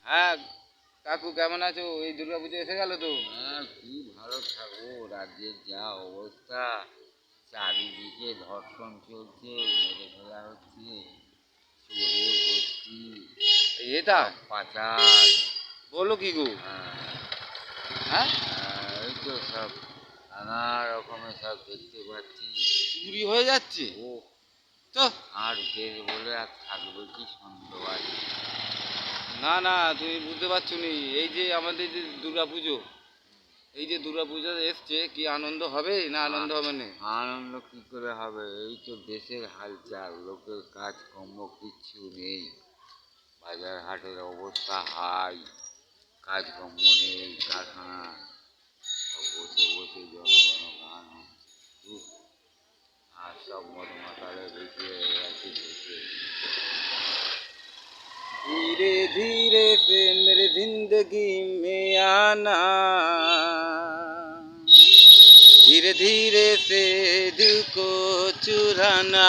হ্যাঁ কাকু, কেমন আছো? এই দুর্গাপুজো এসে গেল তো। হ্যাঁ, কি ভালো থাকবো। রাজ্যের যা অবস্থা, চারিদিকে ধর্ষণ চলছে, মেরে ফেলা হচ্ছে, চোরে ভর্তি, এটা পাচার। বলো কি গো? হ্যাঁ, এই তো সব নানা রকমের সব দেখতে পাচ্ছি। চুরি হয়ে যাচ্ছে ও, তো। আর দেশ বলে আর থাকবে কি সন্দেহ আছে? না না, তুমি বুঝতে পারছো নি, এই যে আমাদের যে দুর্গাপুজো, এই যে দুর্গাপুজো এসছে, কি আনন্দ হবে না আনন্দ হবে না? আনন্দ কি করে হবে? এই তো দেশের হালচাল, লোকের কাজকর্ম কিচ্ছু নেই, বাজার হাটের অবস্থা হাই, কাজকর্ম নেই, কারখানা সব বসে বসে জনগণ গান হচ্ছে। উফ, আর সব মদ মাতালে বেশি হয়ে গেছে দেশে। धीरे धीरे से मेरे जिंदगी में आना, धीरे धीरे से दिल को चुराना।